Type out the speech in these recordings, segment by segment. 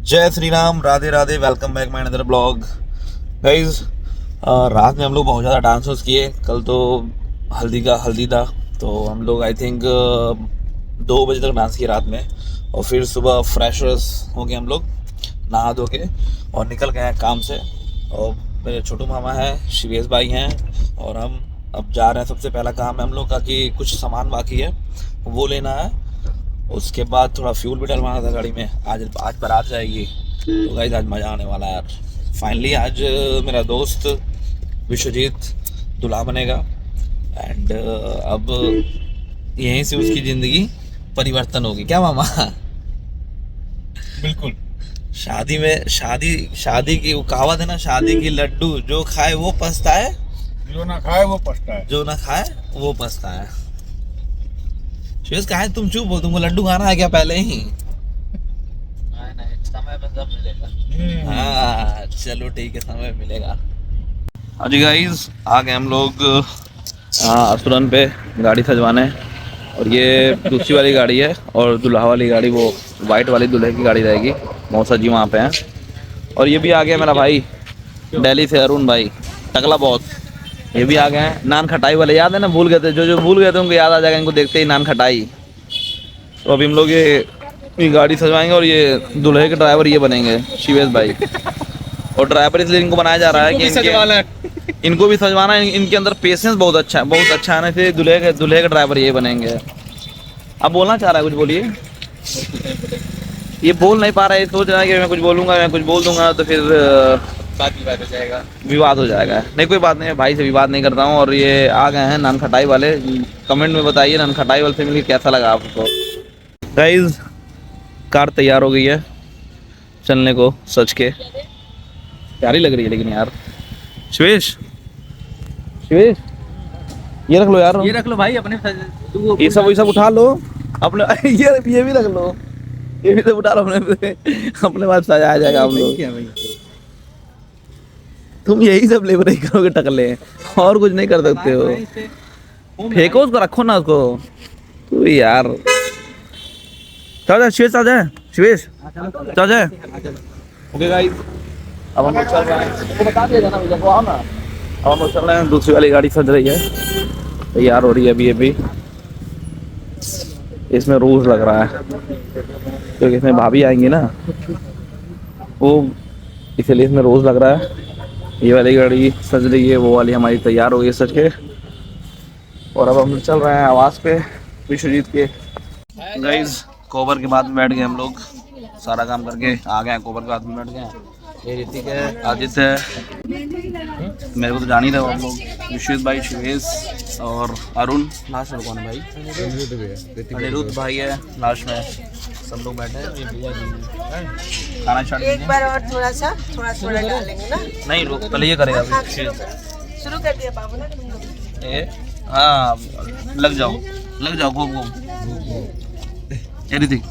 जय Shri Ram, Radhe Radhe. Welcome back my another blog guys. रात में हम लोग बहुत ज़्यादा डांस वांस किए। कल तो हल्दी था, तो हम लोग आई थिंक 2 बजे तक डांस किए रात में। और फिर सुबह फ्रेश हो गए हम लोग, नहा धो के, और निकल गए हैं काम से। और मेरे छोटू मामा हैं, शिवेश भाई हैं, और हम अब जा रहे हैं। सबसे पहला काम है हम लोग का कि कुछ सामान बाकी है वो लेना है। उसके बाद थोड़ा फ्यूल भी डलवाना था गाड़ी में। आज बारात जाएगी, तो गाइस आज मज़ा आने वाला है यार। फाइनली आज मेरा दोस्त विश्वजीत दूल्हा बनेगा। एंड अब यहीं से उसकी ज़िंदगी परिवर्तन होगी, क्या मामा? बिल्कुल। शादी की वो कहावत है ना, शादी की लड्डू जो खाए वो पछताए, जो ना खाए वो पछताए। जो ना खाए वो पछताए। शिवेश कहा है तुम चुप हो, तुमको लड्डू खाना है क्या पहले ही? नहीं, समय पे सब मिलेगा। हाँ चलो ठीक है, समय मिलेगा। हाँ जी गाइस, आ गए हम लोग असुरन पे गाड़ी सजवाने। और ये दूसरी वाली गाड़ी है, और दूल्हा वाली गाड़ी वो वाइट वाली दूल्हे की गाड़ी रहेगी। मौसा जी वहाँ पे हैं। और ये भी आ गया मेरा भाई दिल्ली से, अरुण भाई टकला बॉस। ये भी आ गए हैं। नान खटाई वाले याद है ना, भूल गए थे, जो भूल गए थे उनको याद आ जाएगा इनको देखते ही, नान खटाई। तो अभी हम लोग ये गाड़ी सजवाएंगे, और ये दूल्हे के ड्राइवर ये बनेंगे शिवेश भाई। और ड्राइवर इसलिए इनको बनाया जा रहा है कि इनको भी सजवाना है। इनके अंदर पेशेंस बहुत अच्छा है ना, इसलिए दूल्हे के ड्राइवर ये बनेंगे। अब बोलना चाह रहा है कुछ, बोलिए। ये बोल नहीं पा रहा है, सोच रहा है कि मैं कुछ बोलूँगा, मैं कुछ बोल दूंगा तो फिर विवाद हो जाएगा। नहीं कोई बात नहीं, भाई से विवाद नहीं करता हूँ। और ये आ गए हैं नान खटाई वाले। कमेंट में बताइए नान खटाई वाले से मिलकर कैसा लगा आपको। गाइस कार तैयार हो गई है चलने को, सच के प्यारी लग रही है लेकिन यार। शिवेश ये रख लो यार, ये रख लो भाई अपने। ये सब उठा लो अपने। ये भी रख लो, ये भी सब उठा लो अपने पास सजाया जाएगा हम लोग। तुम यही सब ले रही करोगे टकले, और कुछ नहीं कर सकते हो। फेंको उसको, रखो ना उसको। तू यार चल जा शिवेश, आ जाए शिवेश, चल जाए। ओके गाइस, अब हम लोग चल रहे हैं। तो बता दिया ना मुझे, तो आओ ना। अब हम लोग चल रहे हैं, दूसरी वाली गाड़ी सज रही है, तैयार हो रही है अभी। इसमें रोज लग रहा है क्योंकि इसमें भाभी आएंगी ना, वो इसलिए इसमें रोज लग रहा है। ये वाली गाड़ी सज रही है, वो वाली हमारी तैयार हो गई सज के। और अब हम चल रहे हैं आवास पे विश्वजीत के। गाइस कोबर के बाद में बैठ गए हम लोग, सारा काम करके आ गए हैं। कोबर के बाद में बैठ गए। ये ऋतिक है, आदित्य है, मेरे को तो जान ही रहे हो आप लोग, विश्वजीत भाई, शिवेश और अरुण। लास्ट में कौन है भाई? अनिरुद्ध भाई है लास्ट में। सब लोग बैठे हैं, खाना स्टार्ट। एक बार और थोड़ा डालेंगे ना। नहीं रुक, पहले ये करेगा शुरू कर दिया बाबू ने तुम लोग। हाँ लग जाओ घूम ये ऋतिक।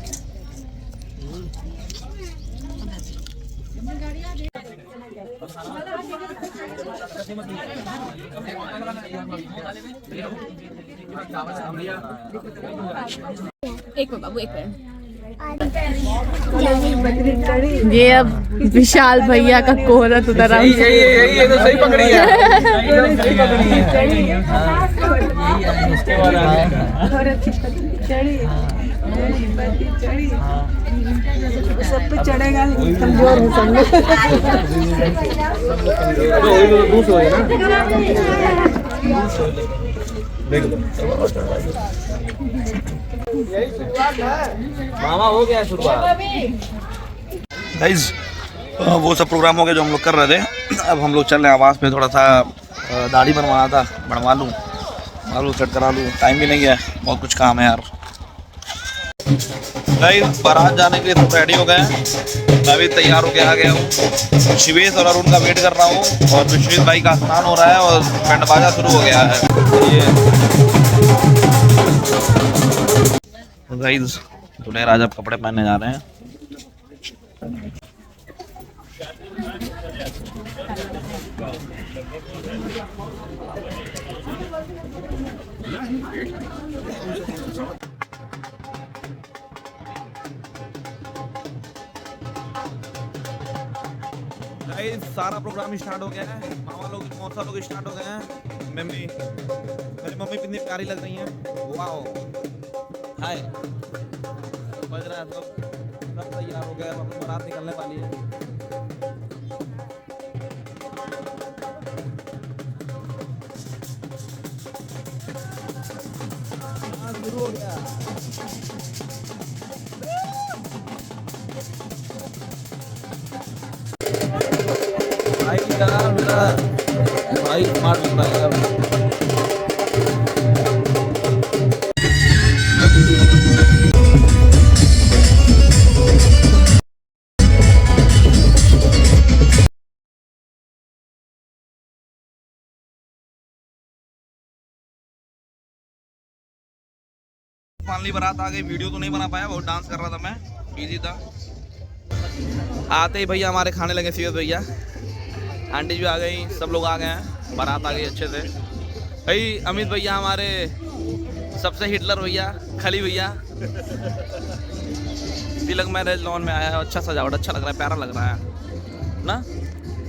एक मिनट बाबू, एक मिनट। ये अब विशाल भैया का कोहरत उतर रहा है। ये तो सही पकड़ी है। सब पे चढ़ेगा, कमजोर है सब मामा हो गया शुरुआत। गाइस वो सब प्रोग्राम हो गया जो हम लोग कर रहे थे। अब हम लोग चल रहे हैं आवास पे। थोड़ा सा दाढ़ी बनवाना था, बनवा लूँ, सेट करा लूँ। टाइम भी नहीं है, बहुत कुछ काम है यार। गाइस बारात जाने के लिए सब रेडी हो गए हैं। मैं भी तैयार होके आ गया हूँ। शिवेश और अरुण का वेट कर रहा हूँ, और विश्वजीत भाई का स्नान हो रहा है, और बैंड बाजा शुरू हो गया है। गाइस दूल्हे राजा कपड़े पहनने जा रहे हैं। गाइस सारा प्रोग्राम स्टार्ट हो गया है। मामा लोग मौसा लोग स्टार्ट हो गए हैं। मम्मी मेरी मम्मी कितनी प्यारी लग रही है। वाओ हाय बज रहा है सब तैयार हो गया। अब बारात निकलने वाली है। शुरू हो गया। भाई यार मेरा भाई स्मार्ट लग रहा है यार। फाइनली बारात आ गई। वीडियो तो नहीं बना पाया, बहुत डांस कर रहा था मैं, बिजी था। आते ही भैया हमारे खाने लगे। सीएस भैया आंटी भी आ गई, सब लोग आ गए हैं। बारात आ गई अच्छे से। भाई अमित भैया हमारे सबसे हिटलर भैया, खली भैया तिलक मैरिज लॉन में आया है। अच्छा सजावट, अच्छा लग रहा है, प्यारा लग रहा है ना,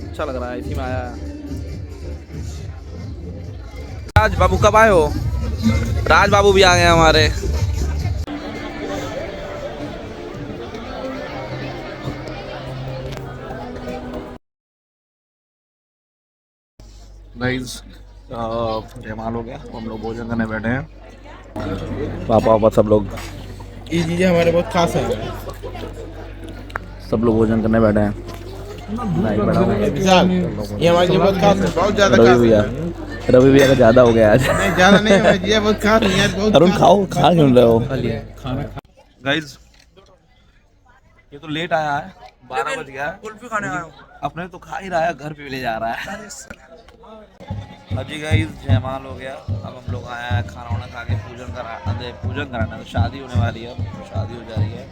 अच्छा लग रहा है। इसी में आया है। राज बाबू कब आए हो? राज बाबू भी आ गए हमारे। गाइस जयमाल हो गया, हम लोग भोजन करने बैठे हैं। पापा पापा सब लोग, ये चीजें हमारे बहुत खास है। सब लोग भोजन करने बैठे हैं। ये हमारे लिए बहुत खास है, बहुत ज्यादा खास है। रवि भैया का ज्यादा हो गया आज। नहीं ज्यादा नहीं है, ये बहुत खास है यार, बहुत अरुण खाओ, खा क्यों रहे हो? खाना गाइस ये तो लेट आया है, 12 बज गया है। कुल्फी खाने आया हूँ। अपने तो खा ही रहा है, घर पे भी ले जा रहा है। अजी गाइस जयमाल हो गया। अब हम लोग आए हैं खाना वाना खा के पूजन कराना। तो शादी होने वाली है, अब शादी हो जा रही है।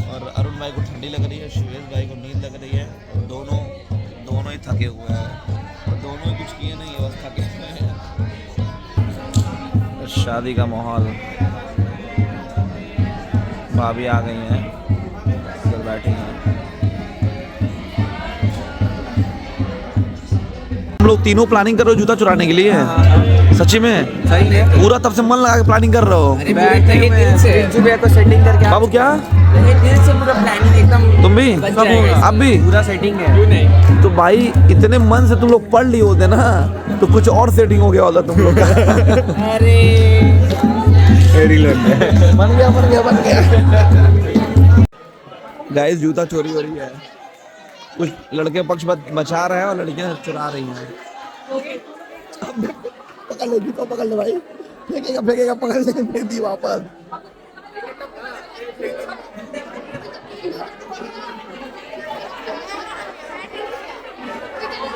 और अरुण भाई को ठंडी लग रही है, शिवेश भाई को नींद लग रही है। दोनों ही थके हुए हैं, और दोनों ही कुछ किए नहीं है, बस थके हुए हैं। तो शादी का माहौल। भाभी आ गई हैं, इधर बैठी हैं। हम लोग तीनों प्लानिंग कर रहे हो जूता चुराने के लिए? सच्ची में? सही है। पूरा तब से मन लगा के प्लानिंग कर रहे हो? को सेटिंग करके बाबू क्या? दिल से पूरा प्लानिंग एकदम तुम भी? आप भी? पूरा सेटिंग है। तो भाई इतने मन से तुम लोग पढ़ लिए होते ना, तो कुछ और सेटिंग हो गया होता तुम लोग का। अरे बन गया। गाइस जूता चोरी हो रही है। कुछ लड़के पक्ष बचा रहे हैं और लड़कियां चुरा रही हैं। पकड़ ले जूता, पकड़ ले भाई। फेंकेगा पकड़ ले, फेंक दी वापस।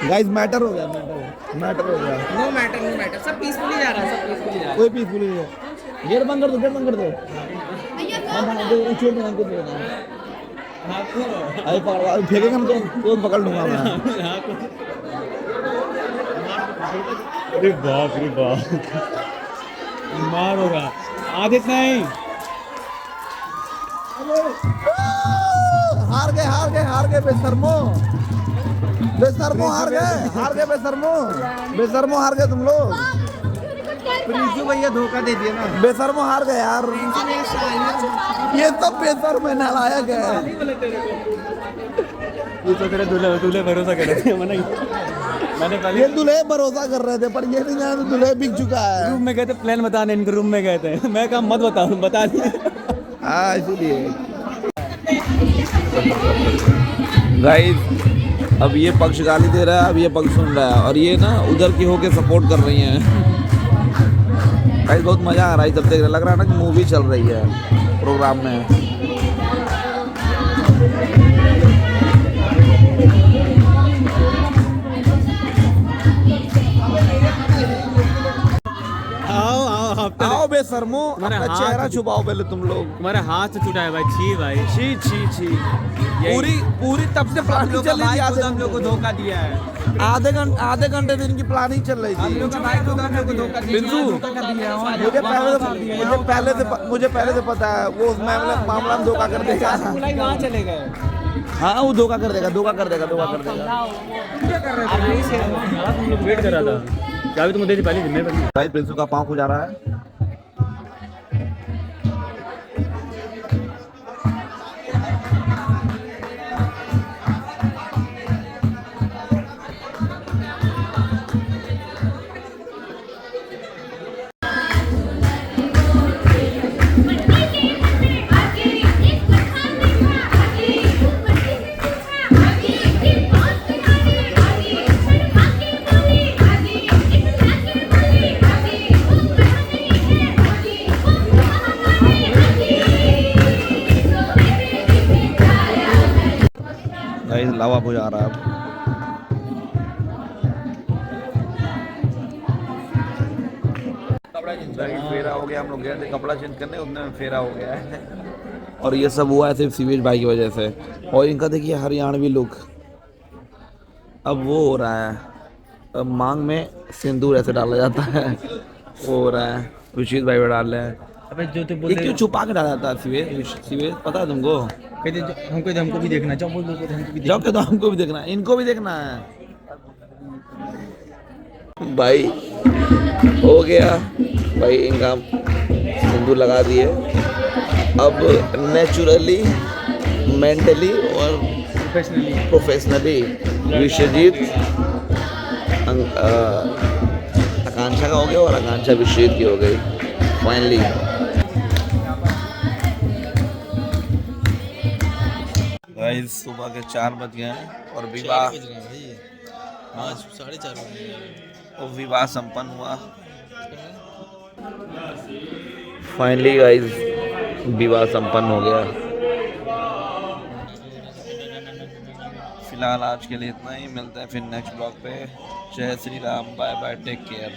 गाइस मैटर हो गया। नो मैटर सब पीसफुली जा रहा है, सब पीसफुली जा रहा है। कोई पीसफुल नहीं है। गेट बंद कर दो। अरे फेंकेगा तो तुरंत पकड़ लूंगा मैं। अरे बाप रे बाप, मार होगा। आदित्य नहीं, हार गए बेशर्मो हार गए तुम लोग। प्रिंसू भैया धोखा दे दिया ना। बेशर्मो हार गए यार। ये सब बेशर्म है, नालायक है। ये तो तेरे दूल्हे भरोसा कर रहे थे, मैंने पहले ये दूल्हे भरोसा कर रहे थे, पर ये नहीं जाना दूल्हे बिक चुका है। रूम में गए थे, प्लान बताने इनके रूम में गए थे। मैं कहा मत बताऊं, बता दिए। हाँ इसीलिए। गाइस अब ये पक्ष गाली दे रहा है, अब ये पक्ष सुन रहा है, और ये ना उधर की होके सपोर्ट कर रही हैं। गाइस बहुत मजा आ रहा है जब देख रहे, लग रहा है ना कि मूवी चल रही है प्रोग्राम में। आओ बेशर्मो, अपना चेहरा छुपाओ पहले तुम लोग। तुम्हारे हाथ से छूटा है भाई, छी भाई, छी। पूरी तब से प्लानिंग चल रही थी। हम लोग को धोखा दिया है। आधे घंटे दिन की प्लानिंग चल रही थी। बिंदु मुझे पहले से पता है वो उस मामला में धोखा कर देगा। कहाँ चले गए? हाँ वो धोखा कर देगा धोखा कर देगा धोखा कर देगा। तुम लोग वेट कर रहा था, चाबी तुमको दे दी पहले जिम्मे पर। भाई प्रिंसू का पाँव खुजा रहा है। गाइस लावा हो जा रहा है अब। फेरा हो गया, हम लोग गए थे कपड़ा चेंज करने, उतने में फेरा हो गया है। और ये सब हुआ है सिर्फ सीवेज भाई की वजह से। और इनका देखिए हरियाणवी लुक। अब वो हो रहा है, अब मांग में सिंदूर ऐसे डाला जाता है, वो हो रहा है। विशीत भाई भी डाल रहे हैं। अबे जो तो ये बोलते क्यों छुपा के डाला जाता है सीवेज? सीवेज पता है तुमको? कहते हमको भी देखना, जाओ बोल दो हमको भी जाओ के तो हमको भी देखना है, इनको भी देखना है। भाई हो गया भाई, इनका सिंदूर लगा दिए। अब नेचुरली, मेंटली और प्रोफेशनली विश्वजीत आकांक्षा का हो गया और आकांक्षा विश्वजीत की हो गई फाइनली। गाइस सुबह के 4 बज गए हैं और विवाह 4:30 बजे। और विवाह संपन्न हुआ फाइनली। गाइस विवाह संपन्न हो गया। फिलहाल आज के लिए इतना ही, मिलते हैं फिर नेक्स्ट ब्लॉग पे। जय Shri Ram, bye bye, take care.